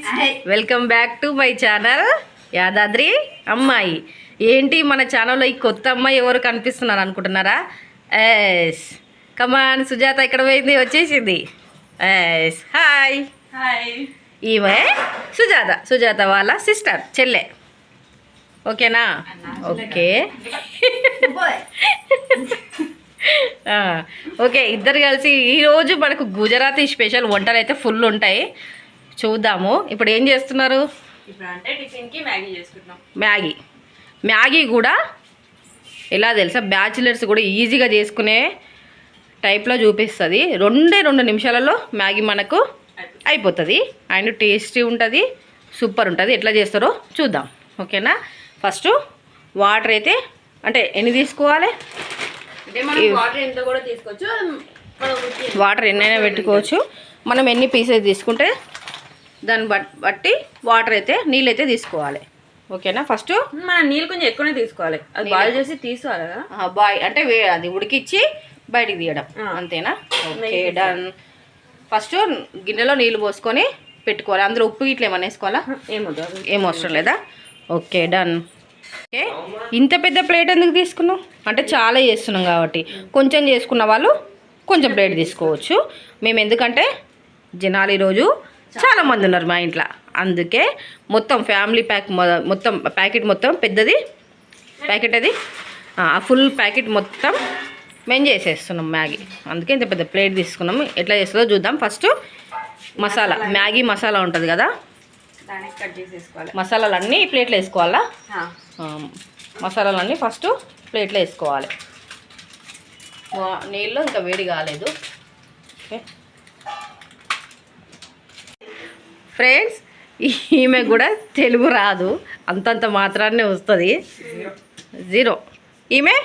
Friends, welcome back to my channel Yadadri అమ్మాయి. ఏంటి మన ఛానల్లో ఈ కొత్త అమ్మాయి ఎవరు కనిపిస్తున్నారు అనుకుంటున్నారా? ఎస్, కమాన్ సుజాత ఇక్కడ పోయింది, వచ్చేసింది. Yes, hi hi. ఈమె సుజాత వాళ్ళ సిస్టర్, చెల్లె. ఓకేనా? ఓకే ఓకే, ఇద్దరు కలిసి ఈరోజు మనకు గుజరాతీ స్పెషల్ వంటలు అయితే ఫుల్ ఉంటాయి, చూద్దాము. ఇప్పుడు ఏం చేస్తున్నారు? ఇప్పుడు అంటే టిఫిన్కి మ్యాగీ చేసుకుంటున్నాం. మ్యాగీ కూడా ఎలా తెలుసా, బ్యాచిలర్స్ కూడా ఈజీగా చేసుకునే టైప్లో చూపిస్తుంది. 2 నిమిషాలలో మ్యాగీ మనకు అయిపోతుంది అండ్ టేస్టీ ఉంటుంది, సూపర్ ఉంటుంది. ఎట్లా చేస్తారో చూద్దాం. ఓకేనా? ఫస్ట్ వాటర్ అయితే అంటే ఎన్ని తీసుకోవాలి? వాటర్ ఎంత కూడా తీసుకోవచ్చు, వాటర్ ఎన్నైనా పెట్టుకోవచ్చు. మనం ఎన్ని పీసెస్ తీసుకుంటే దాన్ని బట్టి వాటర్ అయితే నీళ్ళు అయితే తీసుకోవాలి. ఓకేనా? ఫస్ట్ మనం నీళ్ళు కొంచెం ఎక్కువనే తీసుకోవాలి, అది బాయిల్ చేసి తీసుకోవాలి కదా. అంటే అది ఉడికిచ్చి బయటికి తీయడం, అంతేనా? Okay, done. ఫస్ట్ గిన్నెలో నీళ్ళు పోసుకొని పెట్టుకోవాలి. అందులో ఉప్పు ఇట్లా ఏమన్నా వేసుకోవాలా? ఏం అవసరం లేదా? Okay, done. ఓకే, ఇంత పెద్ద ప్లేట్ ఎందుకు తీసుకున్నాం అంటే చాలా చేస్తున్నాం కాబట్టి, కొంచెం చేసుకున్న వాళ్ళు కొంచెం ప్లేట్ తీసుకోవచ్చు. మేము ఎందుకంటే జనాలు ఈరోజు చాలామంది ఉన్నారు మా ఇంట్లో, అందుకే మొత్తం ఫ్యామిలీ ప్యాక్ మొత్తం ప్యాకెట్ మొత్తం పెద్దది ప్యాకెట్, అది ఆ ఫుల్ ప్యాకెట్ మొత్తం మేము చేసేస్తున్నాం మ్యాగీ, అందుకే ఇంత పెద్ద ప్లేట్ తీసుకున్నాము. ఎట్లా చేస్తుందో చూద్దాం. ఫస్ట్ మసాలా, మ్యాగీ మసాలా ఉంటుంది కదా, దానికి కట్ చేసేసుకోవాలి. మసాలాలన్నీ ప్లేట్లో వేసుకోవాలా? మసాలాలన్నీ ఫస్ట్ ప్లేట్లో వేసుకోవాలి. నీళ్ళు ఇంకా వేడి కాలేదు. ఓకే ఫ్రెండ్స్, ఈమె కూడా తెలుగు రాదు, అంతంత మాత్రాన్నే వస్తుంది. 0. ఈమె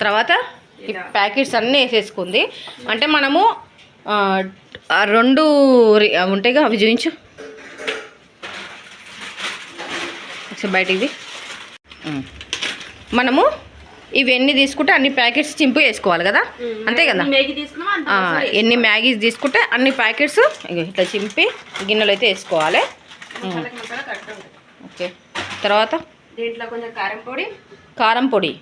తర్వాత ఈ ప్యాకెట్స్ అన్నీ వేసేసుకుంది. అంటే మనము 2 ఉంటాయిగా, అవి చూపించు బయటికి. మనము ఇవన్నీ తీసుకుంటే అన్ని ప్యాకెట్స్ చింపు వేసుకోవాలి కదా, అంతే కదా? ఎన్ని మ్యాగీస్ తీసుకుంటే అన్ని ప్యాకెట్స్ ఇట్లా చింపి గిన్నెలో అయితే వేసుకోవాలి. ఓకే, తర్వాత దీంట్లో కొంచెం కారం పొడి.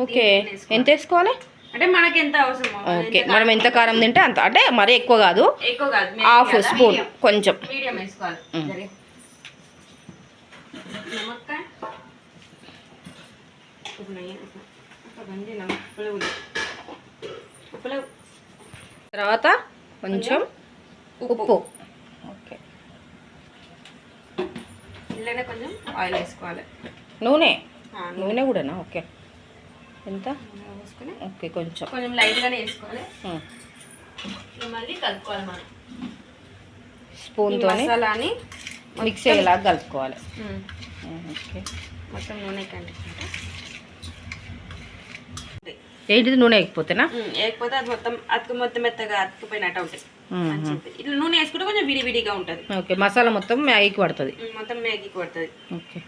ఓకే, ఎంత వేసుకోవాలి అంటే మనకి ఎంత అవసరం? ఓకే, మనం ఎంత కారం తింటే అంత, అంటే మరీ ఎక్కువ కాదు, హాఫ్ స్పూన్ కొంచెం మీడియం వేసుకోవాలి. నమక్కాయ తర్వాత కొంచెం ఉప్పు. ఓకే, ఇలానే కొంచెం ఆయిల్ వేసుకోవాలి. నూనె కూడానా? ఓకే, ఎంత వేసుకొని ఓకే కొంచెం లైట్గానే వేసుకోవాలి. మళ్ళీ కలుపుకోవాలి. మనం స్పూన్తో మసాలాని మిక్స్ అయ్యేలాగా కలుపుకోవాలి. ఓకే, మొత్తం నూనె కంటే ఏంటిది నూనె వేయకపోతేనా? వేయకపోతే అది మొత్తం మెత్తగా అతుకుపోయినట్టు ఉంటుంది. ఇట్లా నూనె వేసుకుంటే కొంచెం విడివిడిగా ఉంటుంది. ఓకే, మసాలా మొత్తం మ్యాగీకి పడుతుంది. మొత్తం మ్యాగీకి పడుతుంది. ఓకే,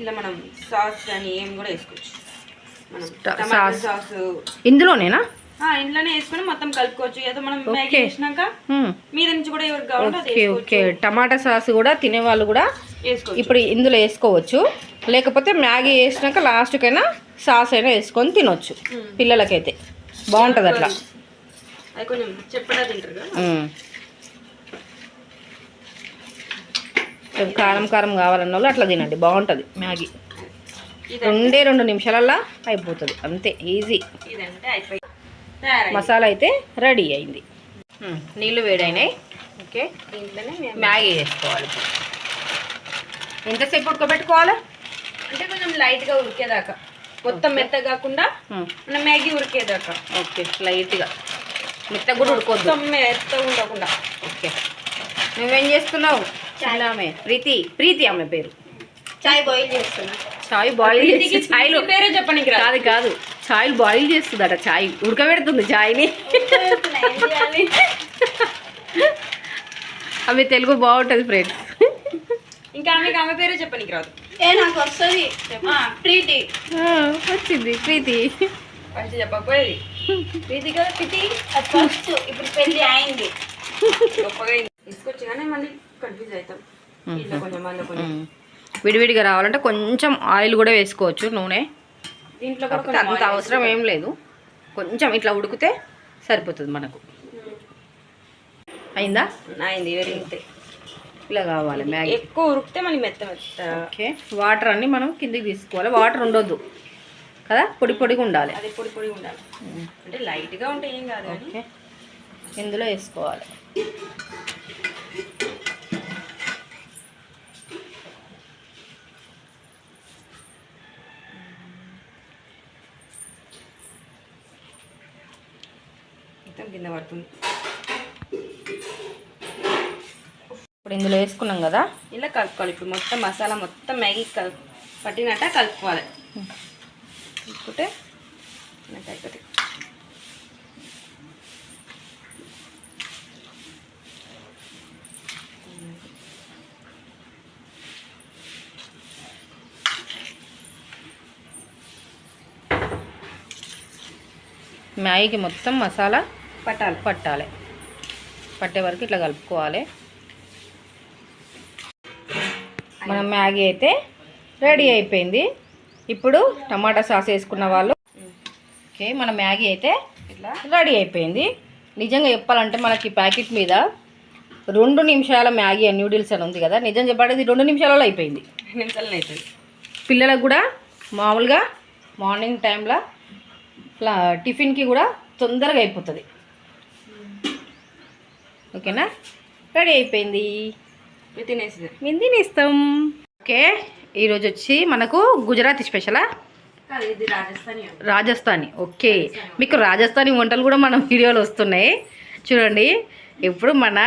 ఇలా మనం సాస్ కానీ ఏం కూడా వేసుకోవచ్చు. సాస్ ఇందులోనేనా? ఇంట్లోనే వేసుకొని మొత్తం కలుపుకోవచ్చు. ఏదో మనం మ్యాగీ వేసినాక మీద నుంచి కూడా ఎవరికి కావాలంటే ఓకే ఓకే, టమాటా సాస్ కూడా తినేవాళ్ళు కూడా వేసుకోవచ్చు. ఇప్పుడు ఇందులో వేసుకోవచ్చు, లేకపోతే మ్యాగీ వేసినాక లాస్ట్కైనా సాస్ అయినా వేసుకొని తినొచ్చు. పిల్లలకైతే బాగుంటుంది అట్లా. అది కొంచెం చెప్పడా తింటారు కదా. కారం కారం కావాలన్న వాళ్ళు అట్లా తినండి, బాగుంటుంది మ్యాగీ. 2 నిమిషాలల్లో అయిపోతుంది, అంతే ఈజీ. ఇదంటే అయిపోయి మసాలా అయితే రెడీ అయింది. నీళ్ళు వేడైనాయి. ఓకే, దీంట్లోనే మ్యాగీ వేసుకోవాలి. ఎంతసేపు ఉడకబెట్టుకోవాలి అంటే కొంచెం లైట్గా ఉడికేదాకా, మొత్తం మెత్తగా కాకుండా మన మ్యాగీ ఉడికేదాకా. ఓకే, లైట్గా, మెత్తగా కూడా ఉడుకోవద్దు, మెత్తగా ఉండకుండా. ఓకే, నువ్వేం చేస్తున్నావు? ఆమె ప్రీతి ఆమె పేరు. చాయ్ బాయిల్ చేస్తున్నా. చాయ్ బాయిల్ చేసి చాయ్లో పేరే చెప్పడానికి కాదు చాయ్ బాయిల్ చేస్తుందట, చాయ్ ఉడకబెడుతుంది చాయ్ని. ఆమె తెలుగు బాగుంటుంది ఫ్రెండ్స్. ఇంకా ఆమె పేరే చెప్పనీకి రాదు. నాకు వస్తుంది ప్రీతి. వచ్చింది ప్రీతి. ఫస్ట్ చెప్పకపోయేది ప్రీతి కదా ప్రీతి ఫస్ట్. ఇప్పుడు పెళ్లి అయింది. గొప్పగా తీసుకొచ్చి కానీ మళ్ళీ కన్ఫ్యూజ్ అవుతాం. ఇట్లా కొంచెం మళ్ళీ కొంచెం విడివిడిగా రావాలంటే కొంచెం ఆయిల్ కూడా వేసుకోవచ్చు, నూనె. దీంట్లో కాకపోతే అంత అవసరం ఏం లేదు, కొంచెం ఇట్లా ఉడికితే సరిపోతుంది మనకు. అయిందా? అయింది. వెరీ ఇంతే. ఇలా కావాలి మ్యాగీ. ఎక్కువ ఉడికితే మళ్ళీ మెత్త. ఓకే, వాటర్ అన్నీ మనం కిందికి తీసుకోవాలి. వాటర్ ఉండొద్దు కదా, పొడి పొడిగా ఉండాలి. అది పొడి పొడి ఉండాలి. అంటే లైట్గా ఉంటే ఏం కాదు. ఓకే, ఇందులో వేసుకోవాలి. మొత్తం కింద పడుతుంది. ఇప్పుడు ఇందులో వేసుకున్నాం కదా, ఇలా కలుపుకోవాలి. ఇప్పుడు మొత్తం మసాలా మొత్తం మ్యాగీ పట్టినట్ట కలుపుకోవాలి. కలుపుకుంటే నాకు అయిపోతుంది. మ్యాగీకి మొత్తం మసాలా పట్టాలి. పట్టే వరకు ఇట్లా కలుపుకోవాలి. మన మ్యాగీ అయితే రెడీ అయిపోయింది. ఇప్పుడు టమాటా సాస్ వేసుకున్న వాళ్ళు ఓకే, మన మ్యాగీ అయితే ఇట్లా రెడీ అయిపోయింది. నిజంగా చెప్పాలంటే మనకి ప్యాకెట్ మీద 2 నిమిషాల మ్యాగీ అండ్ న్యూడిల్స్ అని ఉంది కదా, నిజం చెప్పాలి 2 నిమిషాలలో అయిపోయింది. 2 నిమిషాలు అవుతుంది. పిల్లలకు కూడా మామూలుగా మార్నింగ్ టైంలో ఇట్లా టిఫిన్కి కూడా తొందరగా అయిపోతుంది. ఓకేనా, రెడీ అయిపోయింది. మేము తినేస్తాం. ఓకే, ఈరోజు వచ్చి మనకు గుజరాతీ స్పెషలా, ఇది రాజస్థానీ. ఓకే, మీకు రాజస్థానీ వంటలు కూడా మన వీడియోలు వస్తున్నాయి చూడండి. ఇప్పుడు మన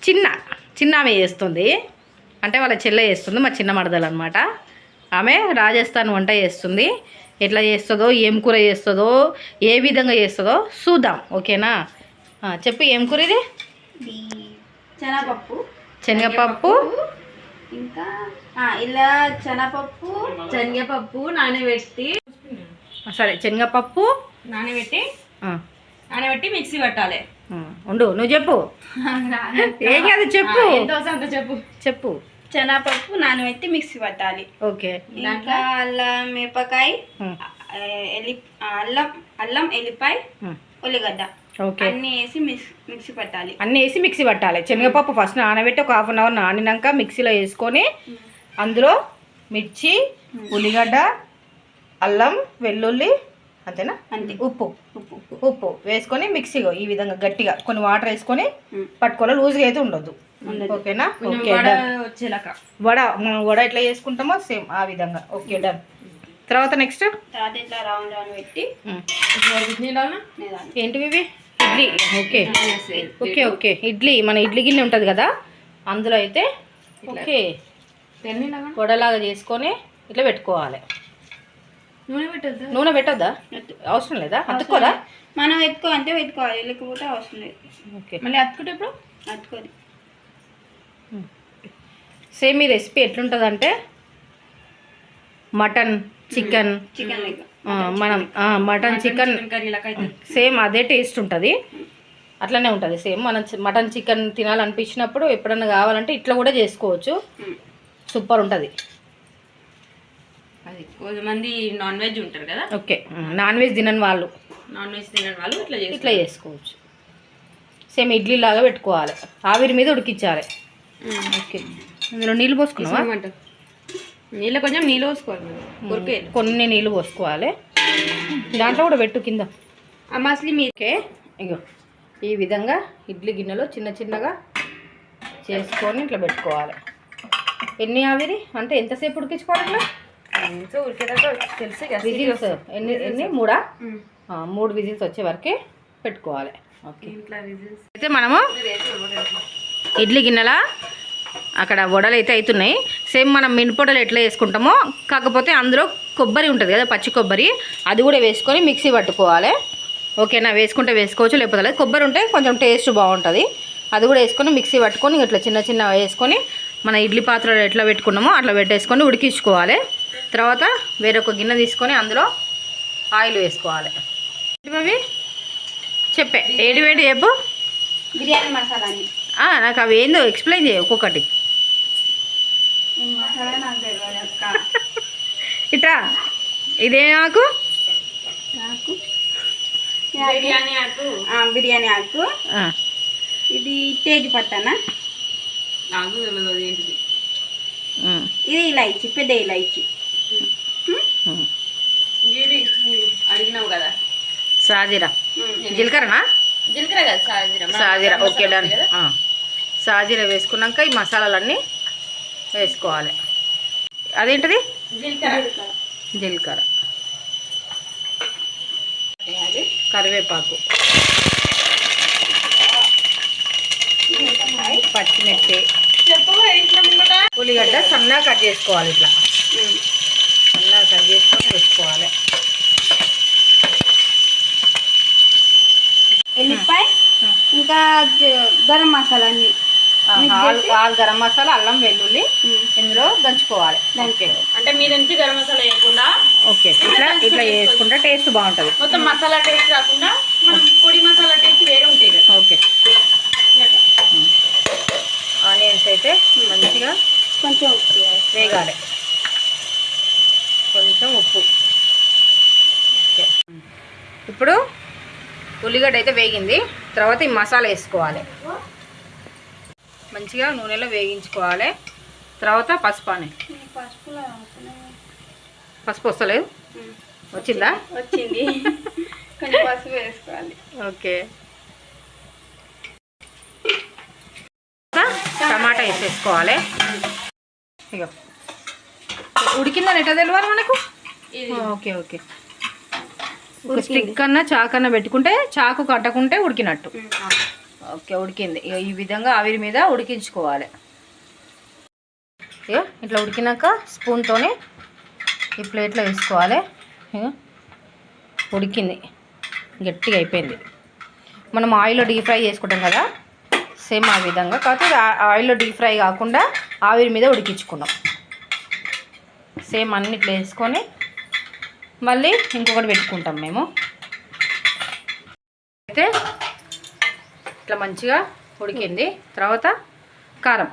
చిన్న ఆమె చేస్తుంది, అంటే వాళ్ళ చెల్లె చేస్తుంది, మా చిన్న మరదలు అనమాట. ఆమె రాజస్థాన్ వంట చేస్తుంది. ఎట్లా చేస్తుందో, ఏం కూర చేస్తుందో, ఏ విధంగా చేస్తుందో చూద్దాం. ఓకేనా, చెప్పి ఏం కూర ఇది? శనగపప్పు ఇంకా ఇలా శనగపప్పు నానబెట్టి సరే శనగపప్పు నానబెట్టి మిక్సీ పట్టాలి. ఉండు, నువ్వు చెప్పు. ఏం కాదు, చెప్పు చెప్పు. శనగపప్పు నానబెట్టి మిక్సీ పట్టాలి. ఓకే, ఇంకా అల్లం మిరపకాయ, అల్లం ఎల్లిపాయ, ఉల్లిగడ్డ ఓకే, అన్నీ వేసి మిక్సీ పట్టాలి. అన్నీ వేసి మిక్సీ పట్టాలి. శనగపప్పు ఫస్ట్ నానబెట్టి ఒక 1/2 అవర్ నానినాక మిక్సీలో వేసుకొని అందులో మిర్చి, ఉల్లిగడ్డ, అల్లం, వెల్లుల్లి, అంతేనా? అంతే. ఉప్పు వేసుకొని మిక్సీగా ఈ విధంగా గట్టిగా కొన్ని వాటర్ వేసుకొని పట్టుకోవాలి. లూజ్గా అయితే ఉండొద్దు. ఓకేనా? ఓకే, వడ ఎట్లా చేసుకుంటామో సేమ్ ఆ విధంగా. Okay, done. తర్వాత నెక్స్ట్ ఇట్లా రౌండ్ పెట్టి ఏంటివి ఇవి? Idli. Okay okay okay, idli, మన ఇడ్లీ గిన్నె ఉంటుంది కదా, అందులో అయితే ఓకే వడలాగా చేసుకొని ఇట్లా పెట్టుకోవాలి. నూనె పెట్టద్దా? అవసరం లేదా? అతుక్కోదా? మనం అంటే పెట్టుకోవాలి, లేకపోతే అవసరం లేదు. ఓకే, మళ్ళీ అతుకుంటే ఇప్పుడు అతుకోది. సేమ్ ఈ రెసిపీ ఎట్లుంటుందంటే మటన్ చికెన్ మనం మటన్ చికెన్ సేమ్ అదే టేస్ట్ ఉంటుంది, అట్లనే ఉంటుంది సేమ్. మనం మటన్ చికెన్ తినాలనిపించినప్పుడు ఎప్పుడన్నా కావాలంటే ఇట్లా కూడా చేసుకోవచ్చు, సూపర్ ఉంటుంది. అది కొంతమంది నాన్ వెజ్ ఉంటారు కదా, ఓకే, నాన్ వెజ్ తినని వాళ్ళు ఇట్లా చేసుకోవచ్చు. సేమ్ ఇడ్లీ లాగా పెట్టుకోవాలి, ఆవిరి మీద ఉడికించాలి. ఓకే, ఇందులో నీళ్ళు పోసుకున్నావా? నీళ్ళు కొంచెం నీళ్ళు పోసుకోవాలి, కొన్ని నీళ్ళు పోసుకోవాలి. దాంట్లో కూడా పెట్టు కింద అసలు ఓకే. ఇగో ఈ విధంగా ఇడ్లీ గిన్నెలో చిన్న చిన్నగా చేసుకొని ఇట్లా పెట్టుకోవాలి. ఎన్ని ఆవిరి అంటే ఎంతసేపు ఉడికించుకోవాలి? ఇట్లా ఉడికేదాకా తెలిసి విజిల్స్ ఎన్ని 3 విజిల్స్ వచ్చే వరకే పెట్టుకోవాలి. ఓకే, అయితే మనము ఇడ్లీ గిన్నెల అక్కడ వడలు అయితే అవుతున్నాయి. సేమ్ మనం మినపొడలు ఎట్లా వేసుకుంటామో, కాకపోతే అందులో కొబ్బరి ఉంటుంది కదా, పచ్చి కొబ్బరి, అది కూడా వేసుకొని మిక్సీ పట్టుకోవాలి. ఓకేనా, వేసుకుంటే వేసుకోవచ్చు, లేకపోతే లేదు. కొబ్బరి ఉంటే కొంచెం టేస్ట్ బాగుంటుంది. అది కూడా వేసుకొని మిక్సీ పట్టుకొని ఇట్లా చిన్న చిన్న వేసుకొని మన ఇడ్లీ పాత్రలో ఎట్లా పెట్టుకున్నామో అట్లా పెట్టేసుకొని ఉడికించుకోవాలి. తర్వాత వేరొక గిన్నె తీసుకొని అందులో ఆయిల్ వేసుకోవాలి. అవి చెప్పే ఏంటి చెప్పు. బిర్యానీ మసాలా అండి. నాకు అవి ఏందో ఎక్స్ప్లెయిన్ చేయ ఒక్కొక్కటి. మసాలా నాకు తెలియదు అక్క. ఇట్రా ఇదే నాకు బిర్యానీ ఆకు. బిర్యానీ ఆకు. ఇది తేజ్ పట్టనా. నాకు తెలియదు ఏంటిది. ఇది ఇలాచి, పెద్ద ఇలాచి. ఇది అడిగినావు కదా సాజీరా. జీలకర్రనా? జీలకర్ర కదా సాజీరా. సాజీరా ఓకే డన్. సాజీరా వేసుకున్నాక ఈ మసాలాలన్నీ వేసుకోవాలి. అదేంటిది? జీలకర్ర, కరివేపాకు, పచ్చిమిర్చి, ఉల్లిగడ్డ సన్నగా కట్ చేసుకోవాలి. ఇట్లా సన్నగా కట్ చేసుకొని వేసుకోవాలి. ఎల్లిపాయ, ఇంకా గరం మసాలా అన్ని. ఆల్ గరం మసాలా, అల్లం వెల్లుల్లి ఇందులో దంచుకోవాలి. అంటే మీ నుంచి గరం మసాలా వేయకుండా ఓకే ఇట్లా ఇట్లా వేసుకుంటే టేస్ట్ బాగుంటుంది. మొత్తం మసాలా టేస్ట్ రాకుండా మనం పొడి మసాలా టేస్ట్ వేరే ఉంటాయి కదా. ఓకే ఆనియన్స్ అయితే మంచిగా కొంచెం ఉప్పు వేగాలి. కొంచెం ఉప్పు. ఓకే ఇప్పుడు ఉల్లిగడ్డ అయితే వేగింది. తర్వాత ఈ మసాలా వేసుకోవాలి. మంచిగా నూనెలో వేగించుకోవాలి. తర్వాత పసుపు అని. పసుపు వస్తలేదు? వచ్చిందా? వచ్చింది. కొంచెం పసుపు వేసుకోవాలి. ఓకే టమాటా వేసేసుకోవాలి. ఇక ఉడికిందని ఎట్లా తెలియాలి మనకు? ఓకే ఓకే ఒక స్టిక్ అన్నా చాకన్నా పెట్టుకుంటే చాకు కట్టకుంటే ఉడికినట్టు. ఓకే ఉడికింది. ఇక ఈ విధంగా ఆవిరి మీద ఉడికించుకోవాలి. ఇక ఇట్లా ఉడికినాక స్పూన్తోనే ఈ ప్లేట్లో వేసుకోవాలి. ఇక ఉడికింది, గట్టిగా అయిపోయింది. మనం ఆయిల్లో డీప్ ఫ్రై చేసుకుంటాం కదా, సేమ్ ఆ విధంగా. కాకపోతే ఆయిల్లో డీప్ ఫ్రై కాకుండా ఆవిరి మీద ఉడికించుకున్నాం. సేమ్ అన్నిట్లో వేసుకొని మళ్ళీ ఇంకొకటి పెట్టుకుంటాం మేము. అయితే ఇట్లా మంచిగా ఉడికింది. తర్వాత కారం,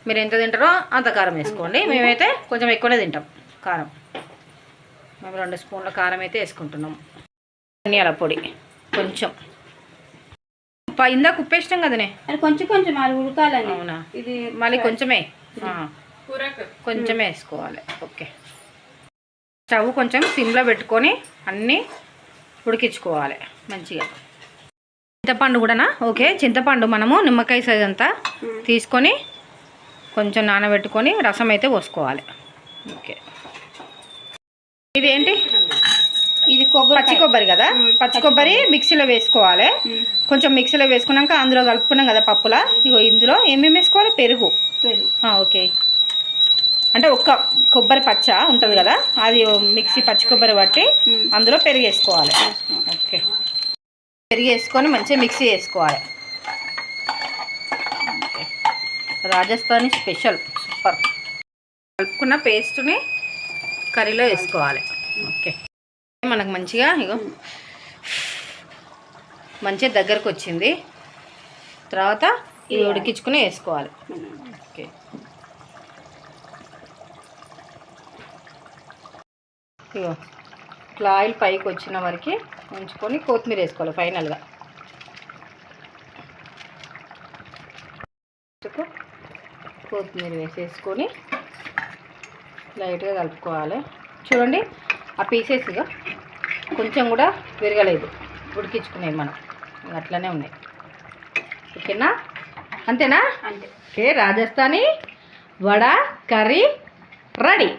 మీరు ఎంత తింటారో అంత కారం వేసుకోండి. మేమైతే కొంచెం ఎక్కువనే తింటాం కారం. మేము 2 స్పూన్ల కారం అయితే వేసుకుంటున్నాము. ధనియాల పొడి కొంచెం, ఇందాక ఉప్పేసినాం కదనే, కొంచెం కొంచెం అది ఉడకాలని. అవునా? ఇది మళ్ళీ కొంచెమే కొంచెమే వేసుకోవాలి. ఓకే స్టవ్ కొంచెం సిమ్లో పెట్టుకొని అన్నీ ఉడికించుకోవాలి మంచిగా. చింతపండు కూడానా? ఓకే చింతపండు మనము నిమ్మకాయ సైజ్ అంతా తీసుకొని కొంచెం నానబెట్టుకొని రసం అయితే పోసుకోవాలి. ఓకే ఇదేంటి? ఇది కొబ్బరి, పచ్చి కొబ్బరి కదా. పచ్చి కొబ్బరి మిక్సీలో వేసుకోవాలి. కొంచెం మిక్సీలో వేసుకున్నాక అందులో కలుపుకున్నాం కదా పప్పులా. ఇగో ఇందులో ఏమేమి వేసుకోవాలి? పెరుగు. ఓకే అంటే ఒక్క కొబ్బరి పచ్చ ఉంటుంది కదా, అది మిక్సీ పచ్చి కొబ్బరి పట్టి అందులో పెరుగు వేసుకోవాలి. ఓకే పెరుగు వేసుకొని మంచిగా మిక్సీ చేసుకోవాలి. Rajasthani special super. కలుపుకున్న పేస్ట్ని కర్రీలో వేసుకోవాలి. ఓకే మనకు మంచిగా ఇగో మంచిగా దగ్గరకు వచ్చింది. తర్వాత ఇవి ఉడికించుకుని వేసుకోవాలి. ఓకే ఇగో ఇట్లా ఆయిల్ పైకి వచ్చిన వరకు ఉంచుకొని కొత్తిమీర వేసుకోవాలి ఫైనల్గా. కొత్తిమీర వేసేసుకొని లైట్గా కలుపుకోవాలి. చూడండి ఆ పీసెస్గా కొంచెం కూడా విరగలేదు, ఉడికించుకునేవి మనం అట్లనే ఉన్నాయి. ఓకేనా? అంతేనా? అంతే. Okay Rajasthani vada curry ready.